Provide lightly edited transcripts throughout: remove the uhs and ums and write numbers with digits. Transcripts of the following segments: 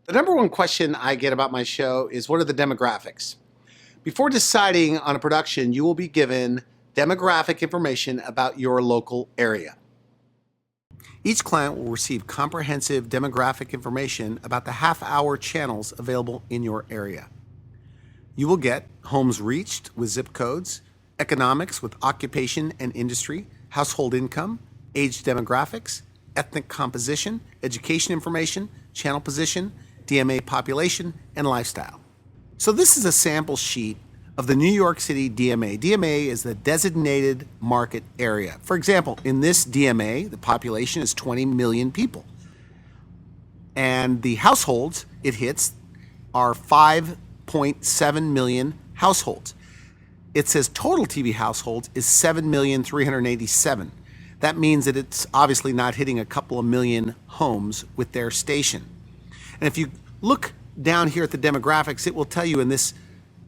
The number one question I get about my show is, what are the demographics? Before deciding on a production, you will be given demographic information about your local area. Each client will receive comprehensive demographic information about the half-hour channels available in your area. You will get homes reached with zip codes, economics with occupation and industry, household income, age demographics, ethnic composition, education information, channel position, DMA population, and lifestyle. So this is a sample sheet of the New York City DMA. DMA is the designated market area. For example, in this DMA, the population is 20 million people. And the households it hits are 5.7 million households. It says total TV households is 7,387,000. That means that it's obviously not hitting a couple of million homes with their station. And if you look down here at the demographics, it will tell you in this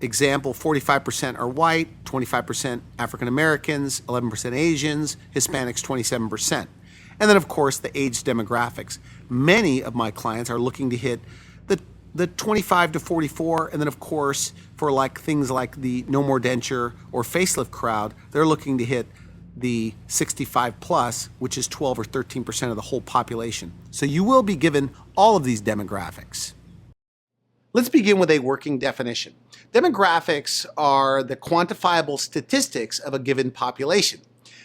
example, 45% are white, 25% African Americans, 11% Asians, Hispanics 27%. And then of course the age demographics. Many of my clients are looking to hit the 25 to 44, and then of course for things like the no more denture or facelift crowd, they're looking to hit the 65 plus, which is 12 or 13% of the whole population. So you will be given all of these demographics. Let's begin with a working definition. Demographics are the quantifiable statistics of a given population.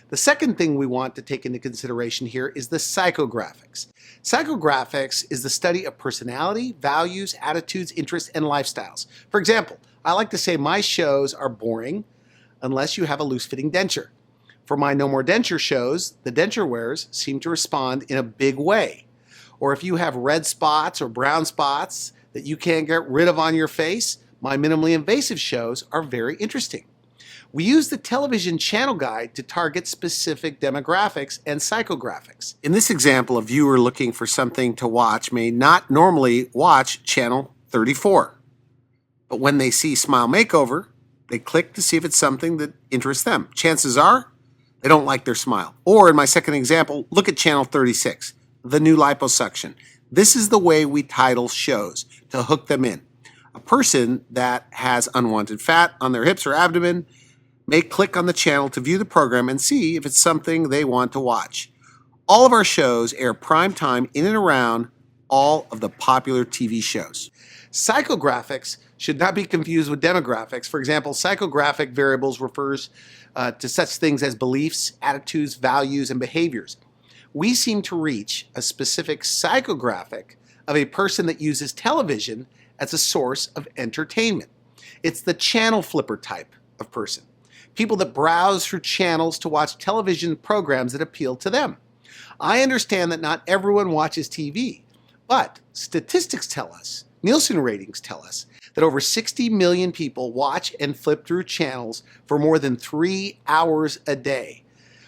The second thing we want to take into consideration here is the psychographics. Psychographics is the study of personality, values, attitudes, interests, and lifestyles. For example, I like to say my shows are boring unless you have a loose-fitting denture. For my no more denture shows, the denture wearers seem to respond in a big way. Or if you have red spots or brown spots that you can't get rid of on your face, my minimally invasive shows are very interesting. We use the television channel guide to target specific demographics and psychographics. In this example, a viewer looking for something to watch may not normally watch channel 34. But when they see Smile Makeover, they click to see if it's something that interests them. Chances are, they don't like their smile. Or in my second example, look at channel 36, the new liposuction. This is the way we title shows to hook them in. A person that has unwanted fat on their hips or abdomen may click on the channel to view the program and see if it's something they want to watch. All of our shows air prime time in and around all of the popular TV shows. Psychographics should not be confused with demographics. For example, psychographic variables refers to such things as beliefs, attitudes, values, and behaviors. We seem to reach a specific psychographic of a person that uses television as a source of entertainment. It's the channel flipper type of person. People that browse through channels to watch television programs that appeal to them. I understand that not everyone watches TV, but statistics tell us, Nielsen ratings tell us, that over 60 million people watch and flip through channels for more than 3 hours a day.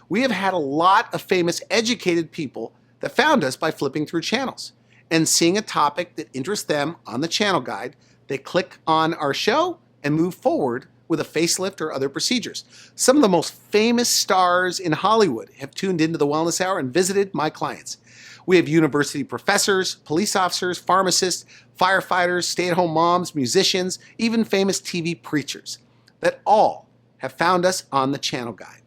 We have had a lot of famous educated people that found us by flipping through channels and seeing a topic that interests them on the channel guide. They click on our show and move forward with a facelift or other procedures. Some of the most famous stars in Hollywood have tuned into the Wellness Hour and visited my clients. We have university professors, police officers, pharmacists, firefighters, stay-at-home moms, musicians, even famous TV preachers that all have found us on the channel guide.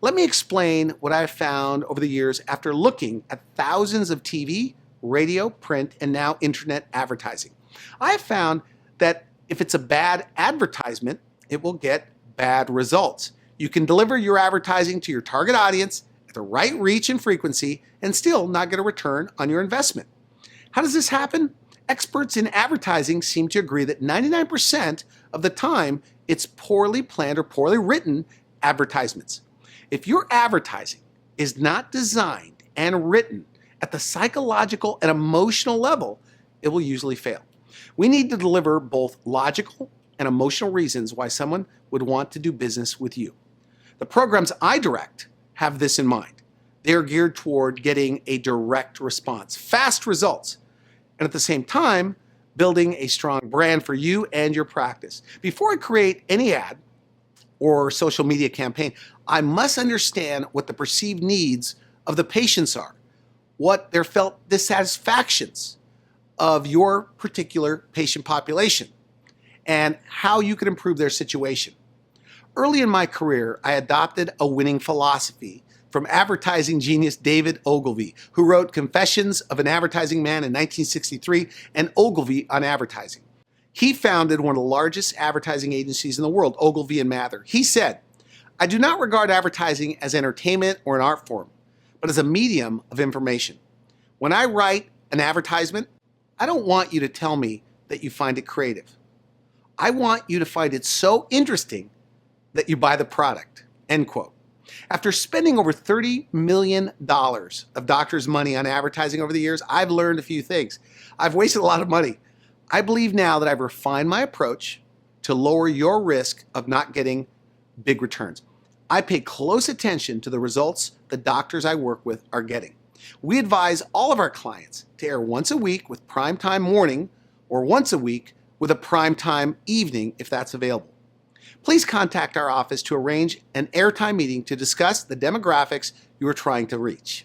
Let me explain what I have found over the years after looking at thousands of TV, radio, print, and now internet advertising. I have found that if it's a bad advertisement, it will get bad results. You can deliver your advertising to your target audience at the right reach and frequency and still not get a return on your investment. How does this happen? Experts in advertising seem to agree that 99% of the time it's poorly planned or poorly written advertisements. If your advertising is not designed and written at the psychological and emotional level, it will usually fail. We need to deliver both logical and emotional reasons why someone would want to do business with you. The programs I direct have this in mind. They are geared toward getting a direct response, fast results, and at the same time, building a strong brand for you and your practice. Before I create any ad or social media campaign, I must understand what the perceived needs of the patients are, what their felt dissatisfactions of your particular patient population and how you can improve their situation. Early in my career, I adopted a winning philosophy from advertising genius David Ogilvy, who wrote Confessions of an Advertising Man in 1963 and Ogilvy on Advertising. He founded one of the largest advertising agencies in the world, Ogilvy and Mather. He said, "I do not regard advertising as entertainment or an art form, but as a medium of information. When I write an advertisement, I don't want you to tell me that you find it creative. I want you to find it so interesting that you buy the product." End quote. After spending over $30 million of doctors' money on advertising over the years, I've learned a few things. I've wasted a lot of money. I believe now that I've refined my approach to lower your risk of not getting big returns. I pay close attention to the results the doctors I work with are getting. We advise all of our clients to air once a week with primetime morning or once a week with a primetime evening if that's available. Please contact our office to arrange an airtime meeting to discuss the demographics you are trying to reach.